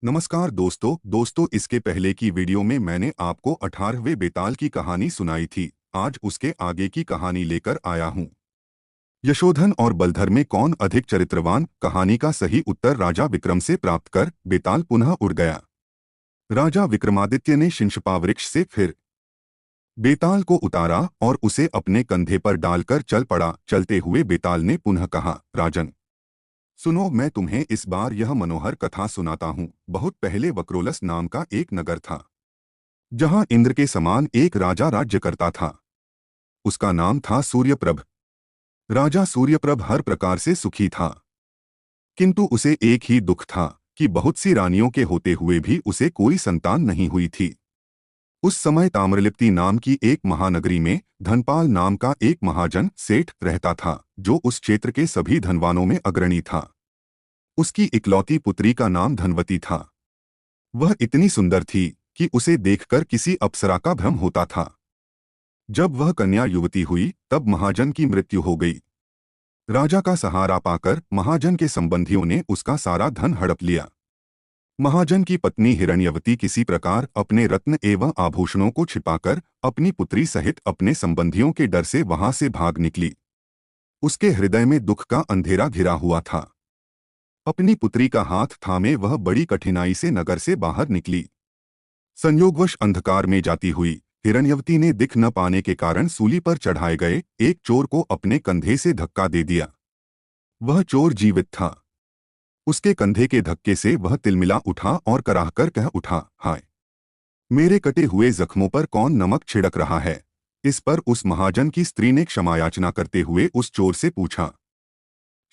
नमस्कार दोस्तों इसके पहले की वीडियो में मैंने आपको 18वें बेताल की कहानी सुनाई थी। आज उसके आगे की कहानी लेकर आया हूँ। यशोधन और बलधर में कौन अधिक चरित्रवान? कहानी का सही उत्तर राजा विक्रम से प्राप्त कर बेताल पुनः उड़ गया। राजा विक्रमादित्य ने शिंशपावृक्ष से फिर बेताल को उतारा और उसे अपने कंधे पर डालकर चल पड़ा। चलते हुए बेताल ने पुनः कहा, राजन सुनो, मैं तुम्हें इस बार यह मनोहर कथा सुनाता हूँ। बहुत पहले वक्रोलस नाम का एक नगर था, जहाँ इंद्र के समान एक राजा राज्य करता था। उसका नाम था सूर्यप्रभ। राजा सूर्यप्रभ हर प्रकार से सुखी था, किंतु उसे एक ही दुख था कि बहुत सी रानियों के होते हुए भी उसे कोई संतान नहीं हुई थी। उस समय ताम्रलिप्ति नाम की एक महानगरी में धनपाल नाम का एक महाजन सेठ रहता था, जो उस क्षेत्र के सभी धनवानों में अग्रणी था। उसकी इकलौती पुत्री का नाम धनवती था। वह इतनी सुंदर थी कि उसे देखकर किसी अप्सरा का भ्रम होता था। जब वह कन्या युवती हुई तब महाजन की मृत्यु हो गई। राजा का सहारा पाकर महाजन के संबंधियों ने उसका सारा धन हड़प लिया। महाजन की पत्नी हिरण्यवती किसी प्रकार अपने रत्न एवं आभूषणों को छिपाकर अपनी पुत्री सहित अपने संबंधियों के डर से वहां से भाग निकली। उसके हृदय में दुख का अंधेरा घिरा हुआ था। अपनी पुत्री का हाथ थामे वह बड़ी कठिनाई से नगर से बाहर निकली। संयोगवश अंधकार में जाती हुई हिरण्यवती ने दिख न पाने के कारण सूली पर चढ़ाए गए एक चोर को अपने कंधे से धक्का दे दिया। वह चोर जीवित था। उसके कंधे के धक्के से वह तिलमिला उठा और कराहकर कह उठा, हाय, मेरे कटे हुए जख्मों पर कौन नमक छिड़क रहा है? इस पर उस महाजन की स्त्री ने क्षमायाचना करते हुए उस चोर से पूछा,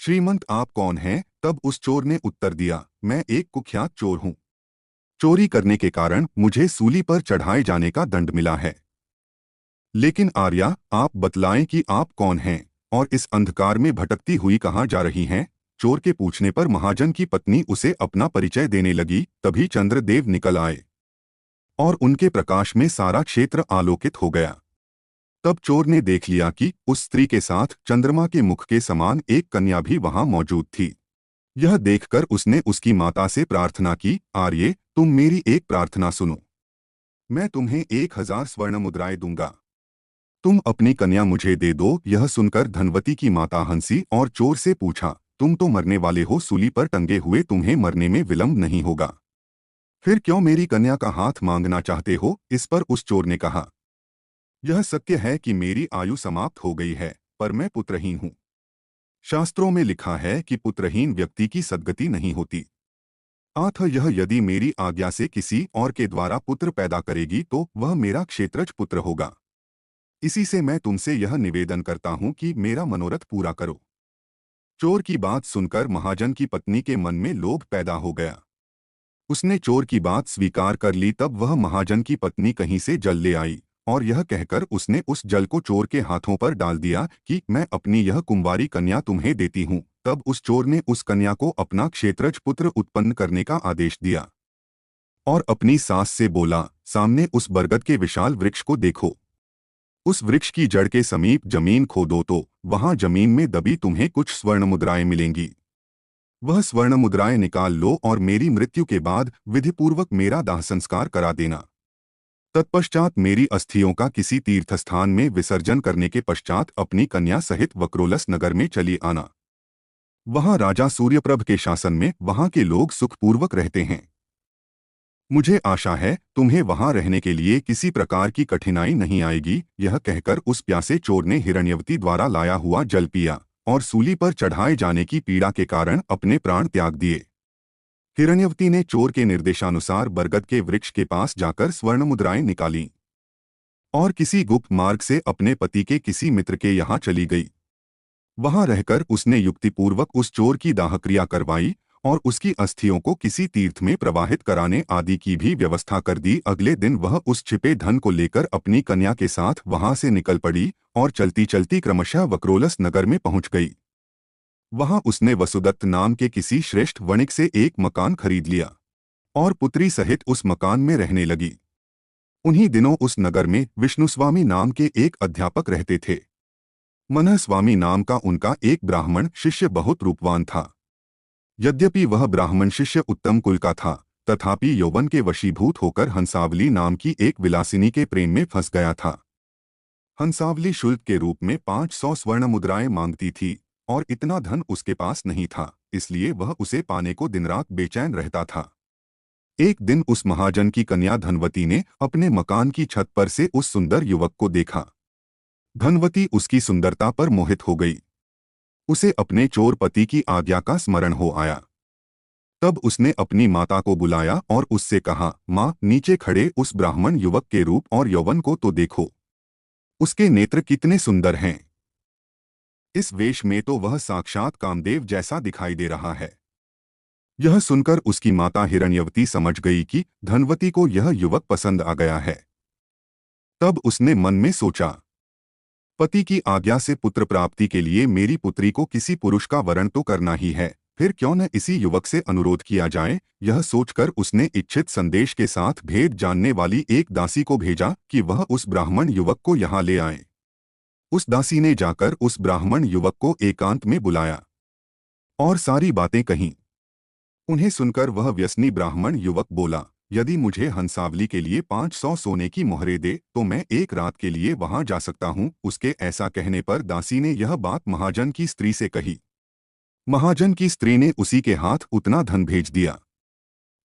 श्रीमंत आप कौन हैं? तब उस चोर ने उत्तर दिया, मैं एक कुख्यात चोर हूँ। चोरी करने के कारण मुझे सूली पर चढ़ाए जाने का दंड मिला है। लेकिन आर्या, आप बतलाएं कि आप कौन हैं और इस अंधकार में भटकती हुई कहाँ जा रही हैं? चोर के पूछने पर महाजन की पत्नी उसे अपना परिचय देने लगी। तभी चंद्रदेव निकल आए और उनके प्रकाश में सारा क्षेत्र आलोकित हो गया। तब चोर ने देख लिया कि उस स्त्री के साथ चंद्रमा के मुख के समान एक कन्या भी वहां मौजूद थी। यह देखकर उसने उसकी माता से प्रार्थना की, आर्ये, तुम मेरी एक प्रार्थना सुनो। मैं तुम्हें 1000 स्वर्ण मुद्राएं दूंगा। तुम अपनी कन्या मुझे दे दो। यह सुनकर धनवती की माता हंसी और चोर से पूछा, तुम तो मरने वाले हो, सूली पर टंगे हुए तुम्हें मरने में विलंब नहीं होगा, फिर क्यों मेरी कन्या का हाथ मांगना चाहते हो? इस पर उस चोर ने कहा, यह सत्य है कि मेरी आयु समाप्त हो गई है, पर मैं पुत्रहीन हूँ। शास्त्रों में लिखा है कि पुत्रहीन व्यक्ति की सद्गति नहीं होती। अतः यह यदि मेरी आज्ञा से किसी और के द्वारा पुत्र पैदा करेगी तो वह मेरा क्षेत्रज पुत्र होगा। इसी से मैं तुमसे यह निवेदन करता हूँ कि मेरा मनोरथ पूरा करो। चोर की बात सुनकर महाजन की पत्नी के मन में लोभ पैदा हो गया। उसने चोर की बात स्वीकार कर ली। तब वह महाजन की पत्नी कहीं से जल ले आई और यह कहकर उसने उस जल को चोर के हाथों पर डाल दिया कि मैं अपनी यह कुंवारी कन्या तुम्हें देती हूँ। तब उस चोर ने उस कन्या को अपना क्षेत्रज पुत्र उत्पन्न करने का आदेश दिया और अपनी सास से बोला, सामने उस बरगद के विशाल वृक्ष को देखो। उस वृक्ष की जड़ के समीप जमीन खोदो तो वहां जमीन में दबी तुम्हें कुछ स्वर्ण मुद्राएं मिलेंगी। वह स्वर्ण मुद्राएं निकाल लो और मेरी मृत्यु के बाद विधिपूर्वक मेरा दाह संस्कार करा देना। तत्पश्चात मेरी अस्थियों का किसी तीर्थस्थान में विसर्जन करने के पश्चात अपनी कन्या सहित वक्रोलस नगर में चली आना। वहां राजा सूर्यप्रभ के शासन में वहां के लोग सुखपूर्वक रहते हैं। मुझे आशा है तुम्हें वहां रहने के लिए किसी प्रकार की कठिनाई नहीं आएगी। यह कहकर उस प्यासे चोर ने हिरण्यवती द्वारा लाया हुआ जल पिया और सूली पर चढ़ाए जाने की पीड़ा के कारण अपने प्राण त्याग दिए। हिरण्यवती ने चोर के निर्देशानुसार बरगद के वृक्ष के पास जाकर स्वर्ण मुद्राएं निकालीं और किसी गुप्त मार्ग से अपने पति के किसी मित्र के यहाँ चली गई। वहां रहकर उसने युक्तिपूर्वक उस चोर की दाहक्रिया करवाई और उसकी अस्थियों को किसी तीर्थ में प्रवाहित कराने आदि की भी व्यवस्था कर दी। अगले दिन वह उस छिपे धन को लेकर अपनी कन्या के साथ वहां से निकल पड़ी और चलती चलती क्रमशः वक्रोलस नगर में पहुंच गई। वहां उसने वसुदत्त नाम के किसी श्रेष्ठ वणिक से एक मकान खरीद लिया और पुत्री सहित उस मकान में रहने लगी। उन्हीं दिनों उस नगर में विष्णुस्वामी नाम के एक अध्यापक रहते थे। मनः स्वामी नाम का उनका एक ब्राह्मण शिष्य बहुत रूपवान था। यद्यपि वह ब्राह्मण शिष्य उत्तम कुल का था, तथापि यौवन के वशीभूत होकर हंसावली नाम की एक विलासिनी के प्रेम में फंस गया था। हंसावली शुल्क के रूप में 500 स्वर्ण मुद्राएं मांगती थी और इतना धन उसके पास नहीं था, इसलिए वह उसे पाने को दिन रात बेचैन रहता था। एक दिन उस महाजन की कन्या धनवती ने अपने मकान की छत पर से उस सुंदर युवक को देखा। धनवती उसकी सुंदरता पर मोहित हो गई। उसे अपने चोर पति की आज्ञा का स्मरण हो आया। तब उसने अपनी माता को बुलाया और उससे कहा, माँ, नीचे खड़े उस ब्राह्मण युवक के रूप और यौवन को तो देखो। उसके नेत्र कितने सुंदर हैं। इस वेश में तो वह साक्षात कामदेव जैसा दिखाई दे रहा है। यह सुनकर उसकी माता हिरण्यवती समझ गई कि धनवती को यह युवक पसंद आ गया है। तब उसने मन में सोचा, पति की आज्ञा से पुत्र प्राप्ति के लिए मेरी पुत्री को किसी पुरुष का वरण तो करना ही है, फिर क्यों न इसी युवक से अनुरोध किया जाए। यह सोचकर उसने इच्छित संदेश के साथ भेद जानने वाली एक दासी को भेजा कि वह उस ब्राह्मण युवक को यहाँ ले आए। उस दासी ने जाकर उस ब्राह्मण युवक को एकांत में बुलाया और सारी बातें कहीं। उन्हें सुनकर वह व्यसनी ब्राह्मण युवक बोला, यदि मुझे हंसावली के लिए 500 सोने की मोहरें दे तो मैं एक रात के लिए वहां जा सकता हूं। उसके ऐसा कहने पर दासी ने यह बात महाजन की स्त्री से कही। महाजन की स्त्री ने उसी के हाथ उतना धन भेज दिया।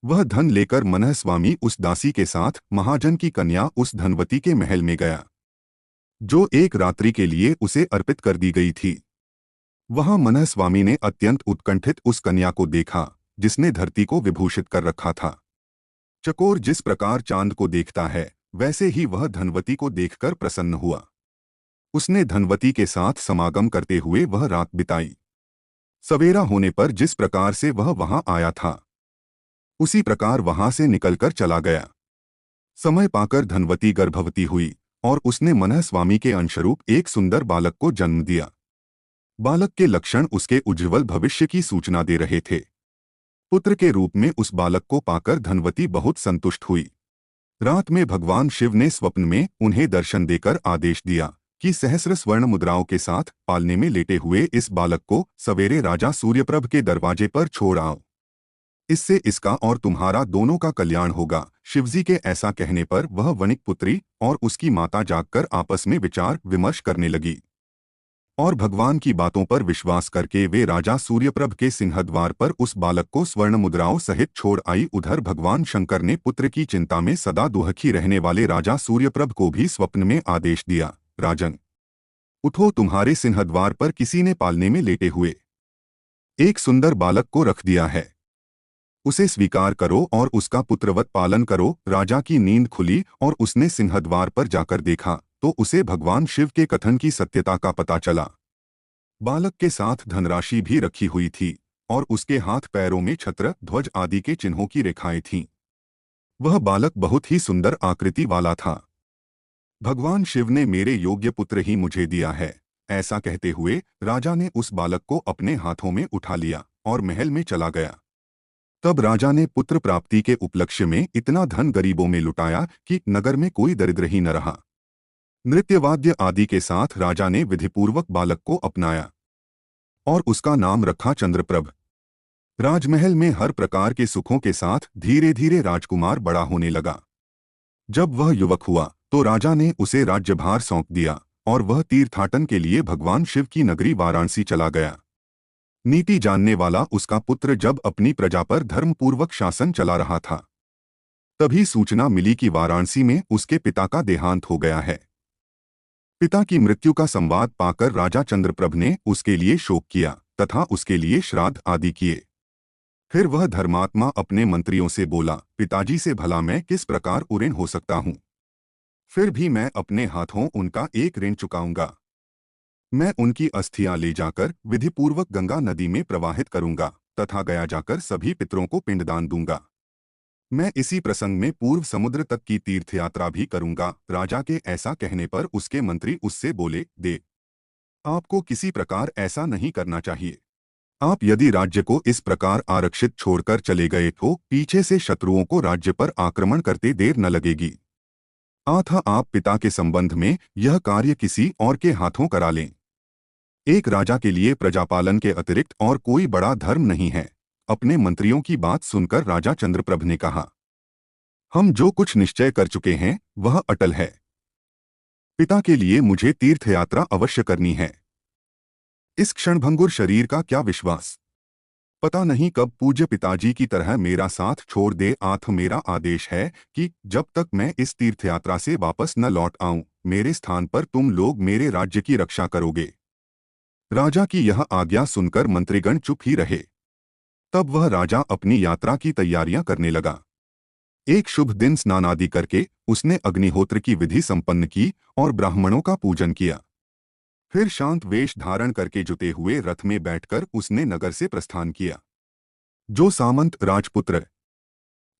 वह धन लेकर मनहस्वामी उस दासी के साथ महाजन की कन्या उस धनवती के महल में गया, जो एक रात्रि के लिए उसे अर्पित कर दी गई थी। वहां मनहस्वामी ने अत्यंत उत्कंठित उस कन्या को देखा, जिसने धरती को विभूषित कर रखा था। चकोर जिस प्रकार चांद को देखता है, वैसे ही वह धनवती को देखकर प्रसन्न हुआ। उसने धनवती के साथ समागम करते हुए वह रात बिताई। सवेरा होने पर जिस प्रकार से वह वहां आया था, उसी प्रकार वहां से निकलकर चला गया। समय पाकर धनवती गर्भवती हुई और उसने मनहस्वामी के अंशरूप एक सुंदर बालक को जन्म दिया। बालक के लक्षण उसके उज्ज्वल भविष्य की सूचना दे रहे थे। पुत्र के रूप में उस बालक को पाकर धनवती बहुत संतुष्ट हुई। रात में भगवान शिव ने स्वप्न में उन्हें दर्शन देकर आदेश दिया कि सहस्र स्वर्ण मुद्राओं के साथ पालने में लेटे हुए इस बालक को सवेरे राजा सूर्यप्रभ के दरवाजे पर छोड़ आओ। इससे इसका और तुम्हारा दोनों का कल्याण होगा। शिवजी के ऐसा कहने पर वह वणिक पुत्री और उसकी माता जागकर आपस में विचार विमर्श करने लगी और भगवान की बातों पर विश्वास करके वे राजा सूर्यप्रभ के सिंहद्वार पर उस बालक को स्वर्ण मुद्राओं सहित छोड़ आई। उधर भगवान शंकर ने पुत्र की चिंता में सदा दुखी रहने वाले राजा सूर्यप्रभ को भी स्वप्न में आदेश दिया, राजन, उठो, तुम्हारे सिंहद्वार पर किसी ने पालने में लेटे हुए एक सुंदर बालक को रख दिया है। उसे स्वीकार करो और उसका पुत्रवत पालन करो। राजा की नींद खुली और उसने सिंहद्वार पर जाकर देखा तो उसे भगवान शिव के कथन की सत्यता का पता चला। बालक के साथ धनराशि भी रखी हुई थी और उसके हाथ पैरों में छत्र, ध्वज आदि के चिन्हों की रेखाएं थीं। वह बालक बहुत ही सुंदर आकृति वाला था। भगवान शिव ने मेरे योग्य पुत्र ही मुझे दिया है, ऐसा कहते हुए राजा ने उस बालक को अपने हाथों में उठा लिया और महल में चला गया। तब राजा ने पुत्र प्राप्ति के उपलक्ष्य में इतना धन गरीबों में लुटाया कि नगर में कोई दरिद्र ही न रहा। नृत्यवाद्य आदि के साथ राजा ने विधिपूर्वक बालक को अपनाया और उसका नाम रखा चंद्रप्रभ। राजमहल में हर प्रकार के सुखों के साथ धीरे धीरे राजकुमार बड़ा होने लगा। जब वह युवक हुआ तो राजा ने उसे राज्यभार सौंप दिया और वह तीर्थाटन के लिए भगवान शिव की नगरी वाराणसी चला गया। नीति जानने वाला उसका पुत्र जब अपनी प्रजा पर धर्मपूर्वक शासन चला रहा था, तभी सूचना मिली कि वाराणसी में उसके पिता का देहांत हो गया है। पिता की मृत्यु का संवाद पाकर राजा चंद्रप्रभ ने उसके लिए शोक किया तथा उसके लिए श्राद्ध आदि किए। फिर वह धर्मात्मा अपने मंत्रियों से बोला, पिताजी से भला मैं किस प्रकार ऋण हो सकता हूँ? फिर भी मैं अपने हाथों उनका एक ऋण चुकाऊंगा। मैं उनकी अस्थियां ले जाकर विधिपूर्वक गंगा नदी में प्रवाहित करूंगा तथा गया जाकर सभी पितरों को पिंडदान दूंगा। मैं इसी प्रसंग में पूर्व समुद्र तक की तीर्थयात्रा भी करूंगा। राजा के ऐसा कहने पर उसके मंत्री उससे बोले, दे, आपको किसी प्रकार ऐसा नहीं करना चाहिए। आप यदि राज्य को इस प्रकार आरक्षित छोड़कर चले गए तो पीछे से शत्रुओं को राज्य पर आक्रमण करते देर न लगेगी। अतः आप पिता के संबंध में यह कार्य किसी और के हाथों करा लें। एक राजा के लिए प्रजापालन के अतिरिक्त और कोई बड़ा धर्म नहीं है। अपने मंत्रियों की बात सुनकर राजा चंद्रप्रभ ने कहा, हम जो कुछ निश्चय कर चुके हैं वह अटल है। पिता के लिए मुझे तीर्थ यात्रा अवश्य करनी है। इस क्षणभंगुर शरीर का क्या विश्वास। पता नहीं कब पूज्य पिताजी की तरह मेरा साथ छोड़ दे। आथ मेरा आदेश है कि जब तक मैं इस तीर्थयात्रा से वापस न लौट आऊं, मेरे स्थान पर तुम लोग मेरे राज्य की रक्षा करोगे। राजा की यह आज्ञा सुनकर मंत्रीगण चुप ही रहे। तब वह राजा अपनी यात्रा की तैयारियां करने लगा। एक शुभ दिन स्नान आदि करके उसने अग्निहोत्र की विधि संपन्न की और ब्राह्मणों का पूजन किया। फिर शांत वेश धारण करके जुटे हुए रथ में बैठकर उसने नगर से प्रस्थान किया। जो सामंत, राजपुत्र,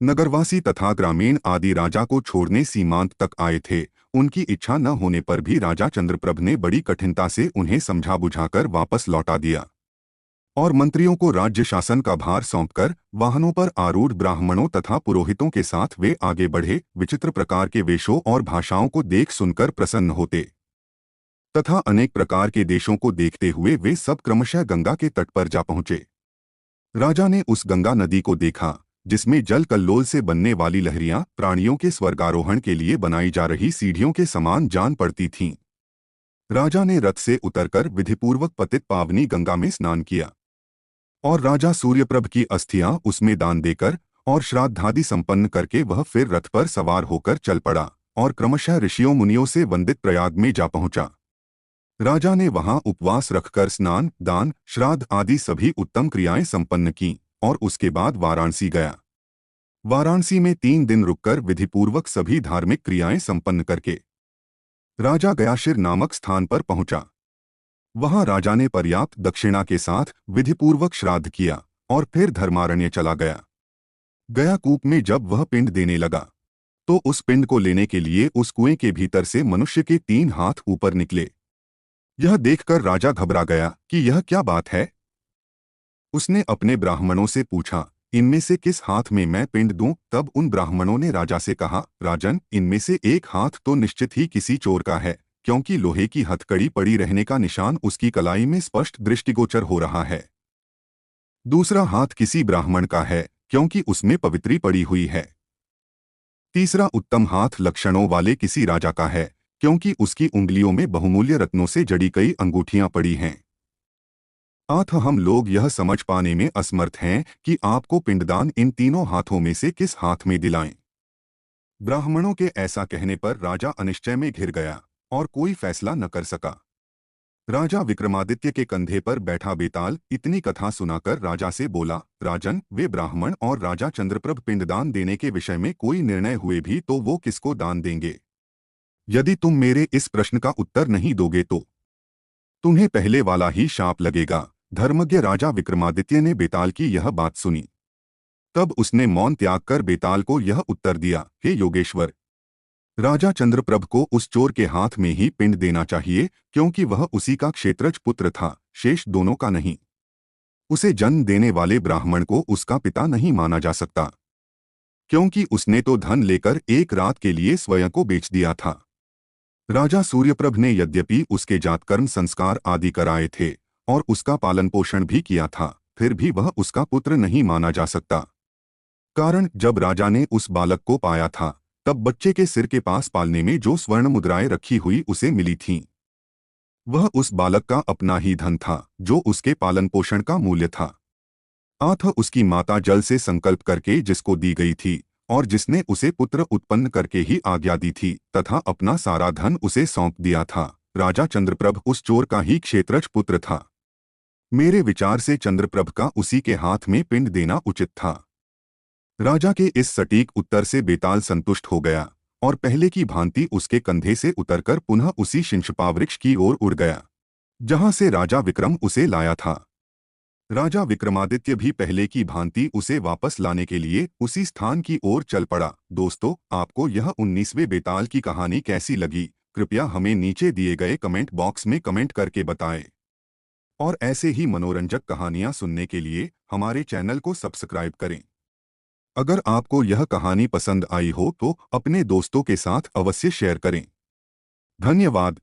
नगरवासी तथा ग्रामीण आदि राजा को छोड़ने सीमांत तक आए थे, उनकी इच्छा न होने पर भी राजा चंद्रप्रभ ने बड़ी कठिनता से उन्हें समझा बुझाकर वापस लौटा दिया और मंत्रियों को राज्य शासन का भार सौंपकर वाहनों पर आरूढ़ ब्राह्मणों तथा पुरोहितों के साथ वे आगे बढ़े। विचित्र प्रकार के वेशों और भाषाओं को देख सुनकर प्रसन्न होते तथा अनेक प्रकार के देशों को देखते हुए वे सब क्रमशः गंगा के तट पर जा पहुंचे। राजा ने उस गंगा नदी को देखा जिसमें जल कल्लोल से बनने वाली लहरियां प्राणियों के स्वर्गारोहण के लिए बनाई जा रही सीढ़ियों के समान जान पड़ती थीं। राजा ने रथ से उतरकर विधिपूर्वक पतित पावनी गंगा में स्नान किया और राजा सूर्यप्रभ की अस्थियां उसमें दान देकर और श्राद्धादि संपन्न करके वह फिर रथ पर सवार होकर चल पड़ा और क्रमशः ऋषियों मुनियों से वंदित प्रयाग में जा पहुंचा। राजा ने वहां उपवास रखकर स्नान, दान, श्राद्ध आदि सभी उत्तम क्रियाएं संपन्न की और उसके बाद वाराणसी गया। वाराणसी में 3 दिन रुककर विधिपूर्वक सभी धार्मिक क्रियाएं संपन्न करके राजा गयाशिर नामक स्थान पर पहुंचा। वहां राजा ने पर्याप्त दक्षिणा के साथ विधिपूर्वक श्राद्ध किया और फिर धर्मारण्य चला गया। गयाकूप में जब वह पिंड देने लगा तो उस पिंड को लेने के लिए उस कुएं के भीतर से मनुष्य के 3 हाथ ऊपर निकले। यह देखकर राजा घबरा गया कि यह क्या बात है। उसने अपने ब्राह्मणों से पूछा, इनमें से किस हाथ में मैं पिंड दूं? तब उन ब्राह्मणों ने राजा से कहा, राजन, इनमें से एक हाथ तो निश्चित ही किसी चोर का है, क्योंकि लोहे की हथकड़ी पड़ी रहने का निशान उसकी कलाई में स्पष्ट दृष्टिगोचर हो रहा है। दूसरा हाथ किसी ब्राह्मण का है, क्योंकि उसमें पवित्री पड़ी हुई है। तीसरा उत्तम हाथ लक्षणों वाले किसी राजा का है, क्योंकि उसकी उंगलियों में बहुमूल्य रत्नों से जड़ी कई अंगूठियां पड़ी हैं। आठ हम लोग यह समझ पाने में असमर्थ हैं कि आपको पिंडदान इन तीनों हाथों में से किस हाथ में दिलाएं। ब्राह्मणों के ऐसा कहने पर राजा अनिश्चय में घिर गया और कोई फैसला न कर सका। राजा विक्रमादित्य के कंधे पर बैठा बेताल इतनी कथा सुनाकर राजा से बोला, राजन, वे ब्राह्मण और राजा चंद्रप्रभ पिंडदान देने के विषय में कोई निर्णय हुए भी तो वो किसको दान देंगे? यदि तुम मेरे इस प्रश्न का उत्तर नहीं दोगे तो तुम्हें पहले वाला ही शाप लगेगा। धर्मज्ञ राजा विक्रमादित्य ने बेताल की यह बात सुनी। तब उसने मौन त्याग कर बेताल को यह उत्तर दिया, हे योगेश्वर, राजा चंद्रप्रभ को उस चोर के हाथ में ही पिंड देना चाहिए, क्योंकि वह उसी का क्षेत्रज पुत्र था, शेष दोनों का नहीं। उसे जन्म देने वाले ब्राह्मण को उसका पिता नहीं माना जा सकता, क्योंकि उसने तो धन लेकर एक रात के लिए स्वयं को बेच दिया था। राजा सूर्यप्रभ ने यद्यपि उसके जातकर्म संस्कार आदि कराए थे और उसका पालन पोषण भी किया था, फिर भी वह उसका पुत्र नहीं माना जा सकता। कारण, जब राजा ने उस बालक को पाया था तब बच्चे के सिर के पास पालने में जो स्वर्ण मुद्राएं रखी हुई उसे मिली थीं, वह उस बालक का अपना ही धन था, जो उसके पालन पोषण का मूल्य था। आठ उसकी माता जल से संकल्प करके जिसको दी गई थी और जिसने उसे पुत्र उत्पन्न करके ही आज्ञा दी थी तथा अपना सारा धन उसे सौंप दिया था। राजा चंद्रप्रभ उस चोर का ही क्षेत्रज पुत्र था। मेरे विचार से चंद्रप्रभ का उसी के हाथ में पिंड देना उचित था। राजा के इस सटीक उत्तर से बेताल संतुष्ट हो गया और पहले की भांति उसके कंधे से उतरकर पुनः उसी शिंशपा वृक्ष की ओर उड़ गया, जहां से राजा विक्रम उसे लाया था। राजा विक्रमादित्य भी पहले की भांति उसे वापस लाने के लिए उसी स्थान की ओर चल पड़ा। दोस्तों, आपको यह 19वें बेताल की कहानी कैसी लगी? कृपया हमें नीचे दिए गए कमेंट बॉक्स में कमेंट करके बताएं। और ऐसे ही मनोरंजक कहानियां सुनने के लिए हमारे चैनल को सब्सक्राइब करें। अगर आपको यह कहानी पसंद आई हो तो अपने दोस्तों के साथ अवश्य शेयर करें। धन्यवाद।